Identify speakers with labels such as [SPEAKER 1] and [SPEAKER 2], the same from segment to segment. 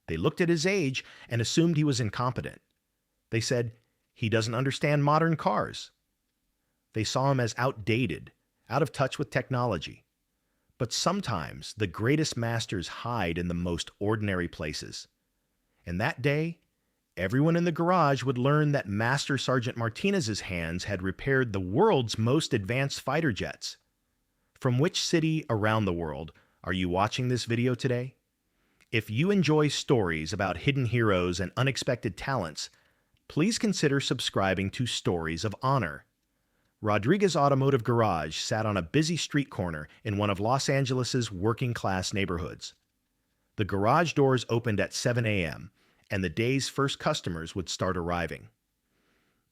[SPEAKER 1] They looked at his age and assumed he was incompetent. They said, "He doesn't understand modern cars." They saw him as outdated, out of touch with technology. But sometimes the greatest masters hide in the most ordinary places. And that day, everyone in the garage would learn that Master Sergeant Martinez's hands had repaired the world's most advanced fighter jets. From which city around the world are you watching this video today? If you enjoy stories about hidden heroes and unexpected talents, please consider subscribing to Stories of Honor. Rodriguez Automotive Garage sat on a busy street corner in one of Los Angeles' working-class neighborhoods. The garage doors opened at 7 a.m., and the day's first customers would start arriving.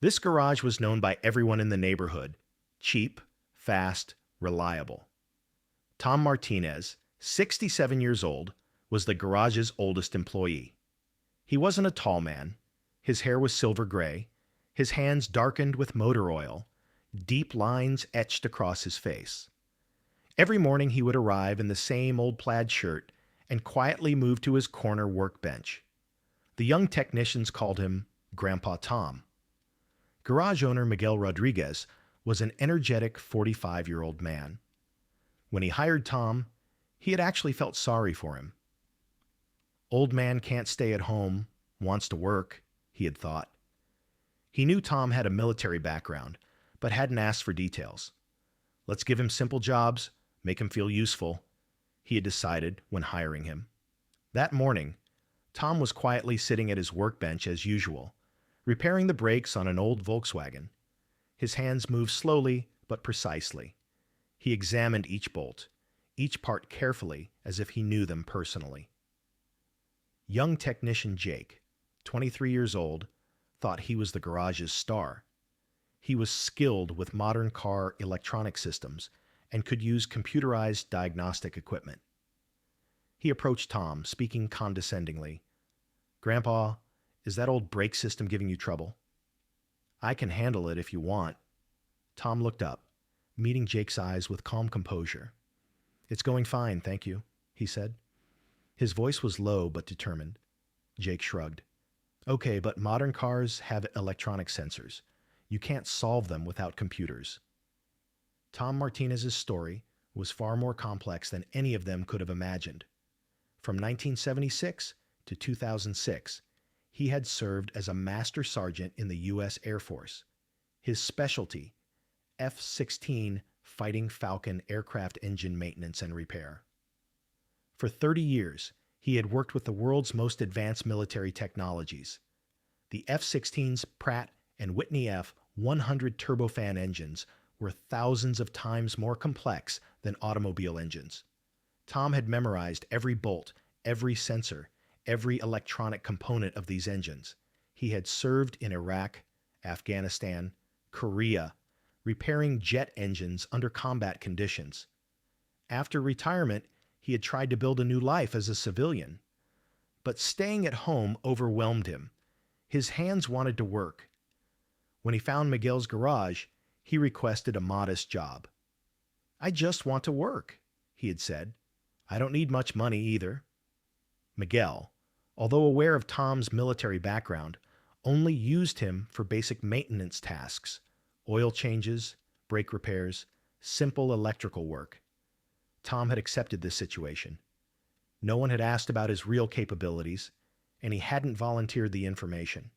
[SPEAKER 1] This garage was known by everyone in the neighborhood: cheap, fast, reliable. Tom Martinez, 67 years old, was the garage's oldest employee. He wasn't a tall man. His hair was silver gray, his hands darkened with motor oil, deep lines etched across his face. Every morning he would arrive in the same old plaid shirt and quietly move to his corner workbench. The young technicians called him Grandpa Tom. Garage owner Miguel Rodriguez was an energetic 45-year-old man. When he hired Tom, he had actually felt sorry for him. Old man can't stay at home, wants to work, he had thought. He knew Tom had a military background, but hadn't asked for details. Let's give him simple jobs, make him feel useful, he had decided when hiring him. That morning, Tom was quietly sitting at his workbench as usual, repairing the brakes on an old Volkswagen. His hands moved slowly but precisely. He examined each bolt, each part carefully as if he knew them personally. Young technician Jake, 23 years old, thought he was the garage's star. He was skilled with modern car electronic systems and could use computerized diagnostic equipment. He approached Tom, speaking condescendingly. "Grandpa, is that old brake system giving you trouble?" "I can handle it if you want." Tom looked up, meeting Jake's eyes with calm composure. "It's going fine, thank you," he said. His voice was low but determined. Jake shrugged. "Okay, but modern cars have electronic sensors. You can't solve them without computers." Tom Martinez's story was far more complex than any of them could have imagined. From 1976 to 2006, he had served as a master sergeant in the U.S. Air Force. His specialty, F-16 Fighting Falcon aircraft engine maintenance and repair. For 30 years, he had worked with the world's most advanced military technologies. The F-16's Pratt and Whitney F-100 turbofan engines were thousands of times more complex than automobile engines. Tom had memorized every bolt, every sensor, every electronic component of these engines. He had served in Iraq, Afghanistan, Korea, repairing jet engines under combat conditions. After retirement, he had tried to build a new life as a civilian. But staying at home overwhelmed him. His hands wanted to work. When he found Miguel's garage, he requested a modest job. "I just want to work," he had said. "I don't need much money either." Miguel, although aware of Tom's military background, only used him for basic maintenance tasks, oil changes, brake repairs, simple electrical work. Tom had accepted this situation. No one had asked about his real capabilities, and he hadn't volunteered the information.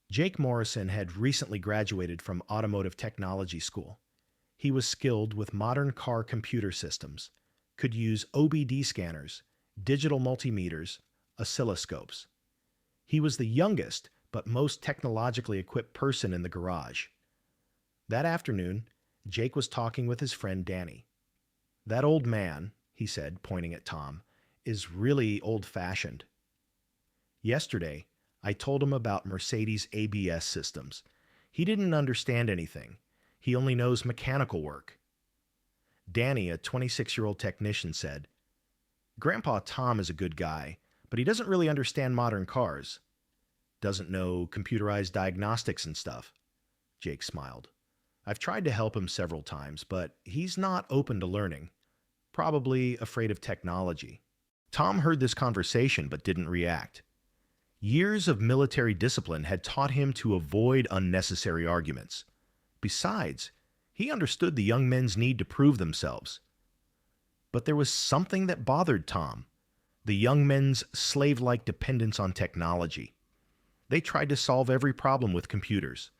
[SPEAKER 1] Jake Morrison had recently graduated from automotive technology school. He was skilled with modern car computer systems, could use OBD scanners, digital multimeters, oscilloscopes. He was the youngest but most technologically equipped person in the garage. That afternoon, Jake was talking with his friend Danny. "That old man," he said, pointing at Tom, "is really old-fashioned. Yesterday, I told him about Mercedes ABS systems. He didn't understand anything. He only knows mechanical work." Danny, a 26-year-old technician, said, "Grandpa Tom is a good guy, but he doesn't really understand modern cars. Doesn't know computerized diagnostics and stuff." Jake smiled. "I've tried to help him several times, but he's not open to learning. Probably afraid of technology." Tom heard this conversation but didn't react. Years of military discipline had taught him to avoid unnecessary arguments. Besides, he understood the young men's need to prove themselves. But there was something that bothered Tom: the young men's slave-like dependence on technology. They tried to solve every problem with computers.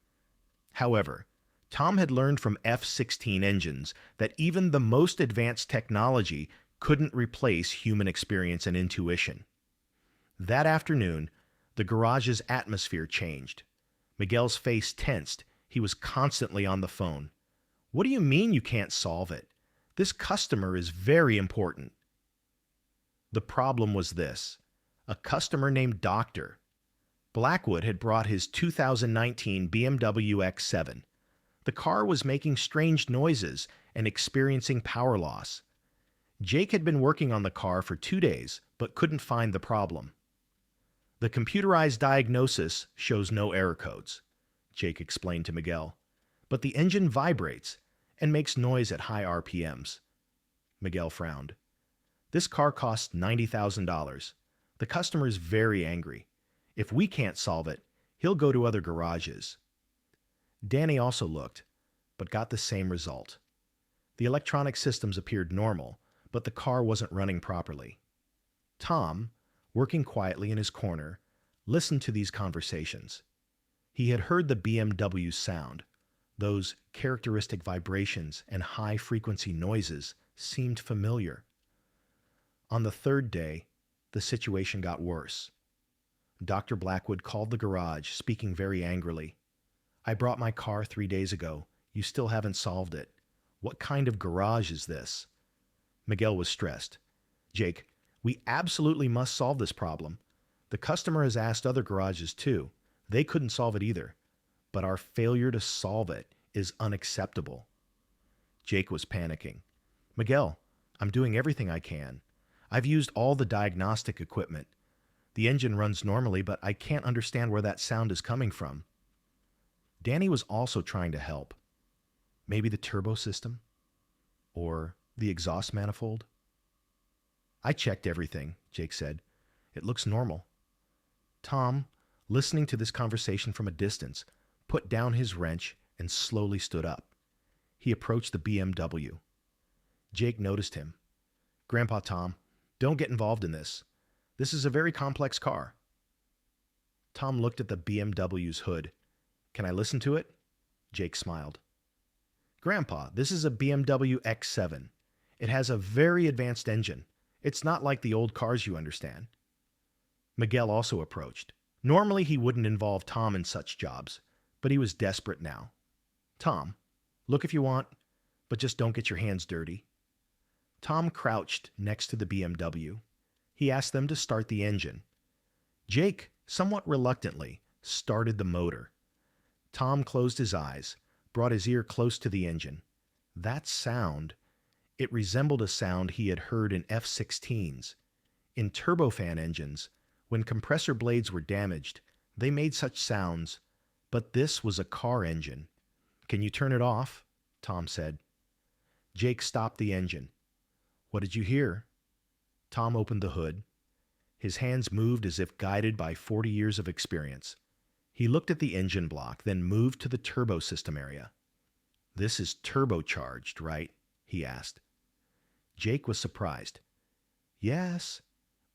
[SPEAKER 1] However, Tom had learned from F-16 engines that even the most advanced technology couldn't replace human experience and intuition. That afternoon, the garage's atmosphere changed. Miguel's face tensed. He was constantly on the phone. "What do you mean you can't solve it? This customer is very important." The problem was this: a customer named Doctor. Blackwood had brought his 2019 BMW X7. The car was making strange noises and experiencing power loss. Jake had been working on the car for 2 days, but couldn't find the problem. "The computerized diagnosis shows no error codes," Jake explained to Miguel, "but the engine vibrates and makes noise at high RPMs. Miguel frowned. "This car costs $90,000. The customer is very angry. If we can't solve it, he'll go to other garages." Danny also looked, but got the same result. The electronic systems appeared normal, but the car wasn't running properly. Tom, working quietly in his corner, listened to these conversations. He had heard the BMW's sound. Those characteristic vibrations and high-frequency noises seemed familiar. On the third day, the situation got worse. Dr. Blackwood called the garage, speaking very angrily. "I brought my car 3 days ago. You still haven't solved it. What kind of garage is this?" Miguel was stressed. "Jake, we absolutely must solve this problem. The customer has asked other garages too. They couldn't solve it either. But our failure to solve it is unacceptable." Jake was panicking. "Miguel, I'm doing everything I can. I've used all the diagnostic equipment. The engine runs normally, but I can't understand where that sound is coming from." Danny was also trying to help. "Maybe the turbo system? Or the exhaust manifold?" "I checked everything," Jake said. "It looks normal." Tom, listening to this conversation from a distance, put down his wrench and slowly stood up. He approached the BMW. Jake noticed him. "Grandpa Tom, don't get involved in this. This is a very complex car." Tom looked at the BMW's hood. "Can I listen to it?" Jake smiled. "Grandpa, this is a BMW X7. It has a very advanced engine. It's not like the old cars you understand." Miguel also approached. Normally he wouldn't involve Tom in such jobs, but he was desperate now. "Tom, look if you want, but just don't get your hands dirty." Tom crouched next to the BMW. He asked them to start the engine. Jake, somewhat reluctantly, started the motor. Tom closed his eyes, brought his ear close to the engine. That sound, it resembled a sound he had heard in F-16s. In turbofan engines, when compressor blades were damaged, they made such sounds, but this was a car engine. "Can you turn it off?" Tom said. Jake stopped the engine. "What did you hear?" Tom opened the hood. His hands moved as if guided by 40 years of experience. He looked at the engine block, then moved to the turbo system area. "This is turbocharged, right?" he asked. Jake was surprised. "Yes,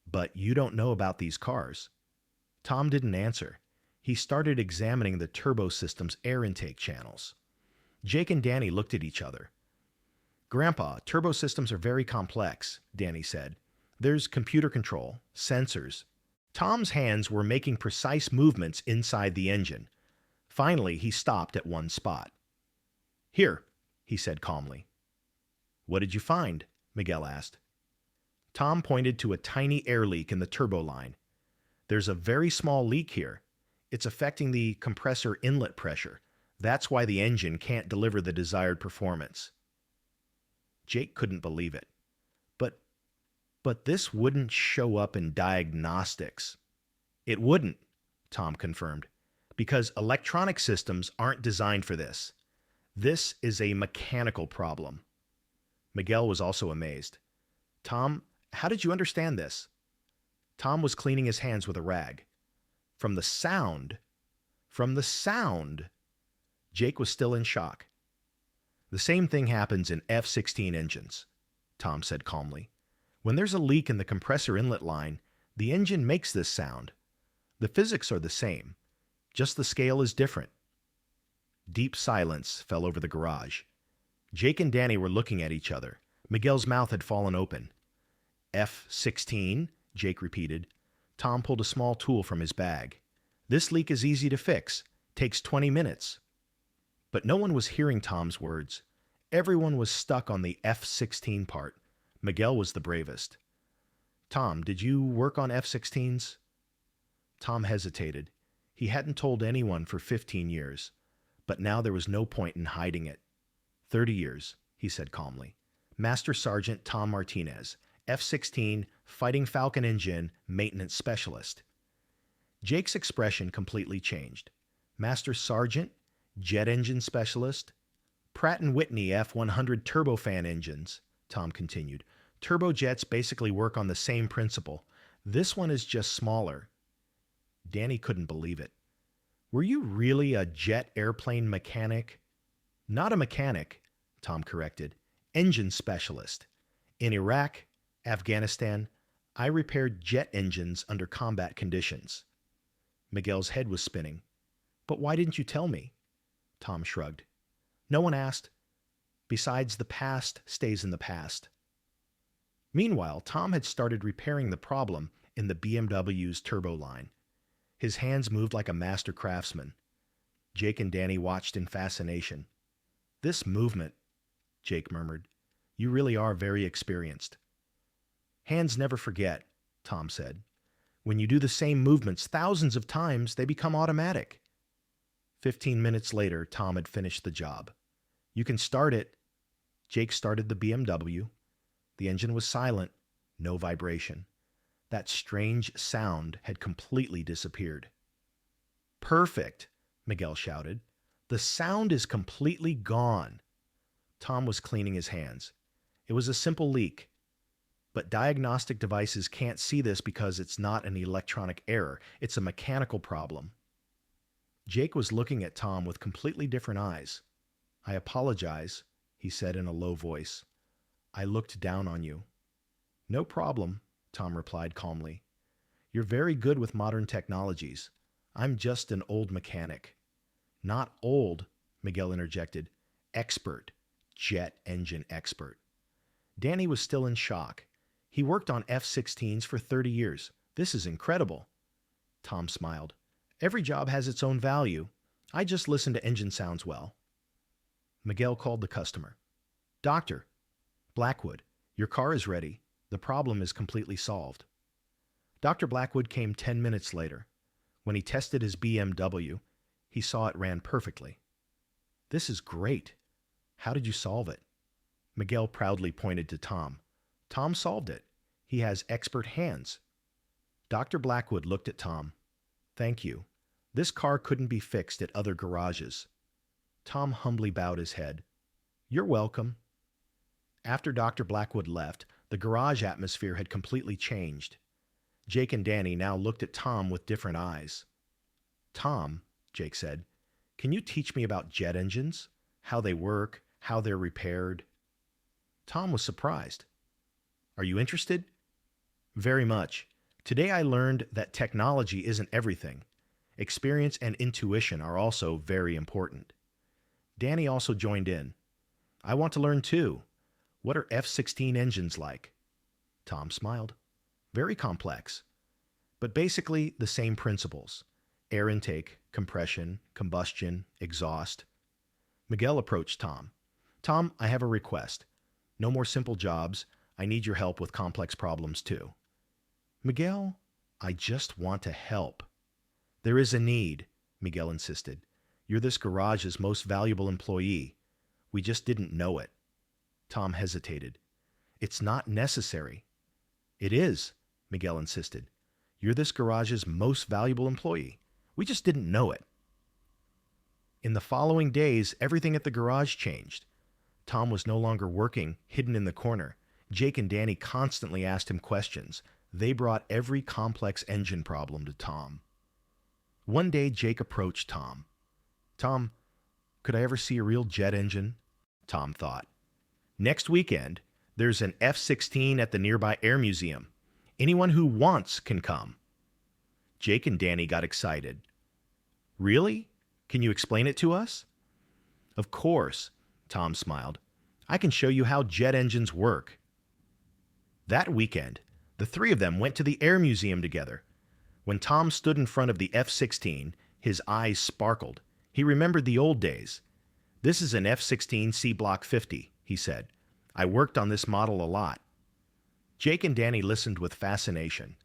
[SPEAKER 1] but you don't know about these cars." Tom didn't answer. He started examining the turbo system's air intake channels. Jake and Danny looked at each other. "Grandpa, turbo systems are very complex," Danny said. "There's computer control, sensors." Tom's hands were making precise movements inside the engine. Finally, he stopped at one spot. "Here," he said calmly. "What did you find?" Miguel asked. Tom pointed to a tiny air leak in the turbo line. "There's a very small leak here. It's affecting the compressor inlet pressure. That's why the engine can't deliver the desired performance." Jake couldn't believe it. But this wouldn't show up in diagnostics." "It wouldn't," Tom confirmed, "because electronic systems aren't designed for this. This is a mechanical problem." Miguel was also amazed. "Tom, How did you understand this? Tom was cleaning his hands with a rag. From the sound. From the sound. Jake was still in shock. The same thing happens in F-16 engines, Tom said calmly. When there's a leak in the compressor inlet line, the engine makes this sound. The physics are the same, just the scale is different. Deep silence fell over the garage. Jake and Danny were looking at each other. Miguel's mouth had fallen open. F-16, Jake repeated. Tom pulled a small tool from his bag. This leak is easy to fix. Takes 20 minutes. But no one was hearing Tom's words. Everyone was stuck on the F-16 part. Miguel was the bravest. Tom, did you work on F-16s? Tom hesitated. He hadn't told anyone for 15 years, but now there was no point in hiding it. 30 years, he said calmly. Master Sergeant Tom Martinez, F-16 Fighting Falcon Engine Maintenance Specialist. Jake's expression completely changed. Master Sergeant, Jet Engine Specialist, Pratt & Whitney F-100 turbofan engines, Tom continued. Turbojets basically work on the same principle. This one is just smaller. Danny couldn't believe it. Were you really a jet airplane mechanic? Not a mechanic, Tom corrected. Engine specialist. In Iraq, Afghanistan, I repaired jet engines under combat conditions. Miguel's head was spinning. But why didn't you tell me? Tom shrugged. No one asked. Besides, the past stays in the past. Meanwhile, Tom had started repairing the problem in the BMW's turbo line. His hands moved like a master craftsman. Jake and Danny watched in fascination. This movement, Jake murmured. You really are very experienced. Hands never forget, Tom said. When you do the same movements thousands of times, they become automatic. 15 minutes later, Tom had finished the job. You can start it. Jake started the BMW. The engine was silent, no vibration. That strange sound had completely disappeared. Perfect, Miguel shouted. The sound is completely gone. Tom was cleaning his hands. It was a simple leak. But diagnostic devices can't see this because it's not an electronic error. It's a mechanical problem. Jake was looking at Tom with completely different eyes. I apologize, he said in a low voice. I looked down on you. No problem, Tom replied calmly. You're very good with modern technologies. I'm just an old mechanic. Not old, Miguel interjected. Expert. Jet engine expert. Danny was still in shock. He worked on F-16s for 30 years. This is incredible. Tom smiled. Every job has its own value. I just listen to engine sounds well. Miguel called the customer. Doctor, Blackwood, your car is ready. The problem is completely solved. Dr. Blackwood came 10 minutes later. When he tested his BMW, he saw it ran perfectly. This is great. How did you solve it? Miguel proudly pointed to Tom. Tom solved it. He has expert hands. Dr. Blackwood looked at Tom. Thank you. This car couldn't be fixed at other garages. Tom humbly bowed his head. You're welcome. After Dr. Blackwood left, the garage atmosphere had completely changed. Jake and Danny now looked at Tom with different eyes. Tom, Jake said, can you teach me about jet engines? How they work, how they're repaired? Tom was surprised. Are you interested? Very much. Today I learned that technology isn't everything. Experience and intuition are also very important. Danny also joined in. I want to learn too. What are F-16 engines like? Tom smiled. Very complex. But basically the same principles. Air intake, compression, combustion, exhaust. Miguel approached Tom. Tom, I have a request. No more simple jobs. I need your help with complex problems too. Miguel, I just want to help. There is a need, Miguel insisted. You're this garage's most valuable employee. We just didn't know it. Tom hesitated. It's not necessary. It is, Miguel insisted. You're this garage's most valuable employee. We just didn't know it. In the following days, everything at the garage changed. Tom was no longer working hidden in the corner. Jake and Danny constantly asked him questions. They brought every complex engine problem to Tom. One day, Jake approached Tom. Tom, could I ever see a real jet engine? Tom thought. Next weekend, there's an F-16 at the nearby Air Museum. Anyone who wants can come. Jake and Danny got excited. Really? Can you explain it to us? Of course, Tom smiled. I can show you how jet engines work. That weekend, the three of them went to the Air Museum together. When Tom stood in front of the F-16, his eyes sparkled. He remembered the old days. This is an F-16 C Block 50, he said. I worked on this model a lot. Jake and Danny listened with fascination.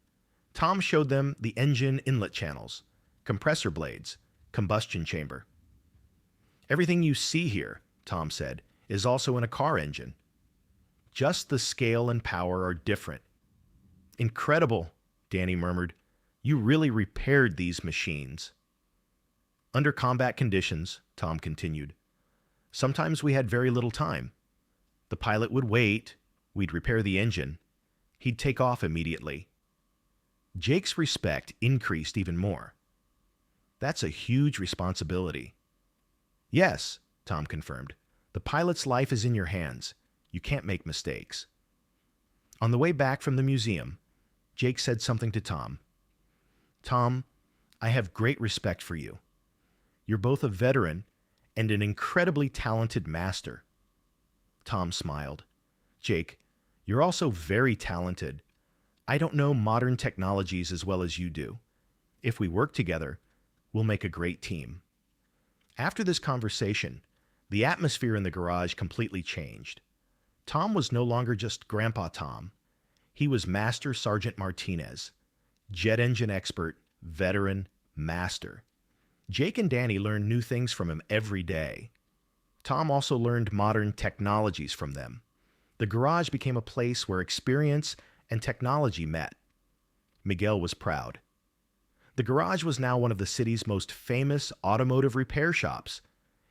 [SPEAKER 1] Tom showed them the engine inlet channels, compressor blades, combustion chamber. Everything you see here, Tom said, is also in a car engine. Just the scale and power are different. Incredible, Danny murmured. You really repaired these machines. Under combat conditions, Tom continued, sometimes we had very little time. The pilot would wait, we'd repair the engine. He'd take off immediately. Jake's respect increased even more. That's a huge responsibility. Yes, Tom confirmed. The pilot's life is in your hands. You can't make mistakes. On the way back from the museum, Jake said something to Tom. Tom, I have great respect for you. You're both a veteran and an incredibly talented master. Tom smiled. Jake, you're also very talented. I don't know modern technologies as well as you do. If we work together, we'll make a great team. After this conversation, the atmosphere in the garage completely changed. Tom was no longer just Grandpa Tom. He was Master Sergeant Martinez, jet engine expert, veteran, master. Jake and Danny learned new things from him every day. Tom also learned modern technologies from them. The garage became a place where experience and technology met. Miguel was proud. The garage was now one of the city's most famous automotive repair shops,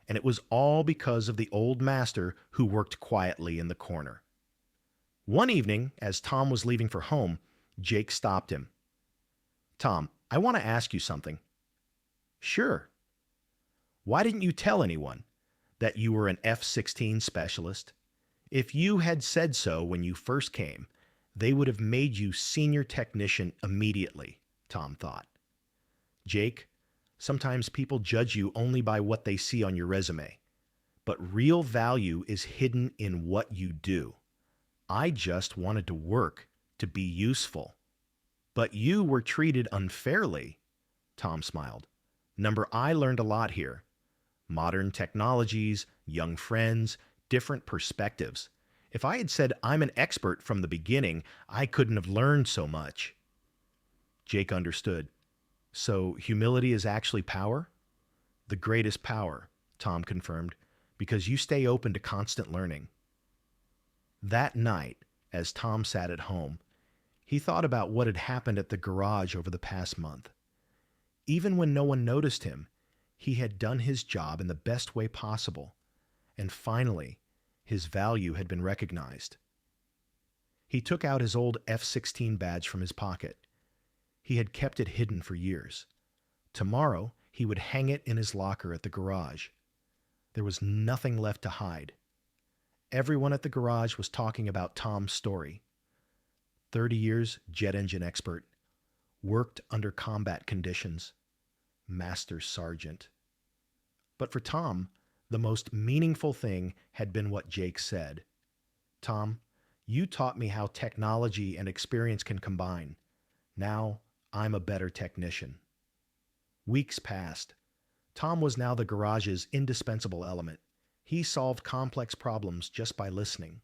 [SPEAKER 1] and it was all because of the old master who worked quietly in the corner. One evening, as Tom was leaving for home, Jake stopped him. Tom, I want to ask you something. Sure. Why didn't you tell anyone that you were an F-16 specialist? If you had said so when you first came, they would have made you senior technician immediately, Tom thought. Jake, sometimes people judge you only by what they see on your resume, but real value is hidden in what you do. I just wanted to work, to be useful. But you were treated unfairly, Tom smiled. I learned a lot here. Modern technologies, young friends, different perspectives. If I had said I'm an expert from the beginning, I couldn't have learned so much. Jake understood. So humility is actually power? The greatest power, Tom confirmed, because you stay open to constant learning. That night, as Tom sat at home, he thought about what had happened at the garage over the past month. Even when no one noticed him, he had done his job in the best way possible, and finally, his value had been recognized. He took out his old F-16 badge from his pocket. He had kept it hidden for years. Tomorrow, he would hang it in his locker at the garage. There was nothing left to hide. Everyone at the garage was talking about Tom's story. 30 years jet engine expert. Worked under combat conditions. Master Sergeant. But for Tom, the most meaningful thing had been what Jake said. Tom, you taught me how technology and experience can combine. Now, I'm a better technician. Weeks passed. Tom was now the garage's indispensable element. He solved complex problems just by listening.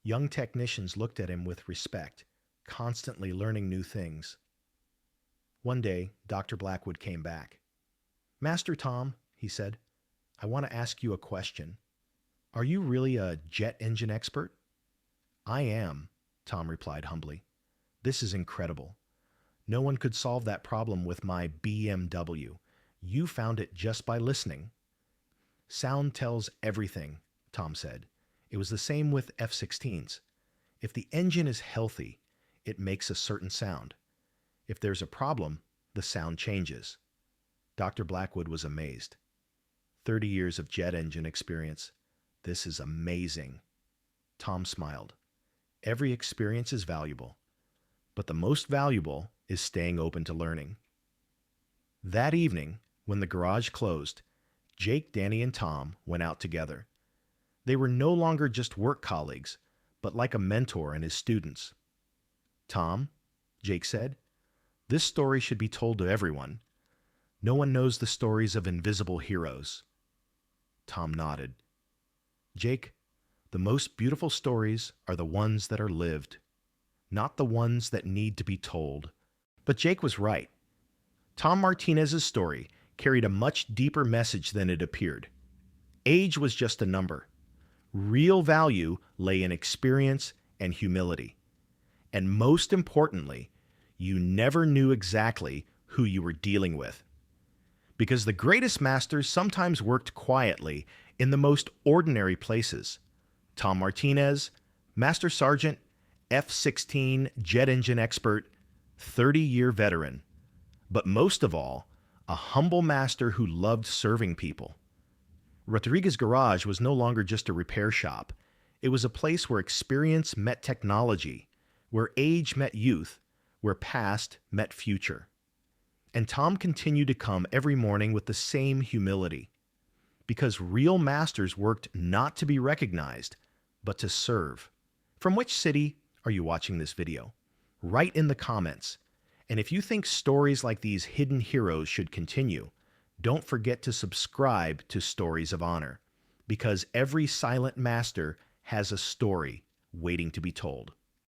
[SPEAKER 1] Young technicians looked at him with respect, constantly learning new things. One day, Dr. Blackwood came back. Master Tom, he said, I want to ask you a question. Are you really a jet engine expert? I am, Tom replied humbly. This is incredible. No one could solve that problem with my BMW. You found it just by listening. Sound tells everything, Tom said. It was the same with F-16s. If the engine is healthy, it makes a certain sound. If there's a problem, the sound changes. Dr. Blackwood was amazed. 30 years of jet engine experience. This is amazing. Tom smiled. Every experience is valuable, but the most valuable is staying open to learning. That evening, when the garage closed, Jake, Danny, and Tom went out together. They were no longer just work colleagues, but like a mentor and his students. Tom, Jake said, this story should be told to everyone. No one knows the stories of invisible heroes. Tom nodded. Jake, the most beautiful stories are the ones that are lived, not the ones that need to be told. But Jake was right. Tom Martinez's story carried a much deeper message than it appeared. Age was just a number. Real value lay in experience and humility. And most importantly, you never knew exactly who you were dealing with. Because the greatest masters sometimes worked quietly in the most ordinary places. Tom Martinez, Master Sergeant, F-16 jet engine expert, 30-year veteran. But most of all, a humble master who loved serving people. Rodriguez Garage was no longer just a repair shop. It was a place where experience met technology, where age met youth, where past met future. And Tom continued to come every morning with the same humility. Because real masters worked not to be recognized, but to serve. From which city are you watching this video? Write in the comments. And if you think stories like these hidden heroes should continue, don't forget to subscribe to Stories of Honor, because every silent master has a story waiting to be told.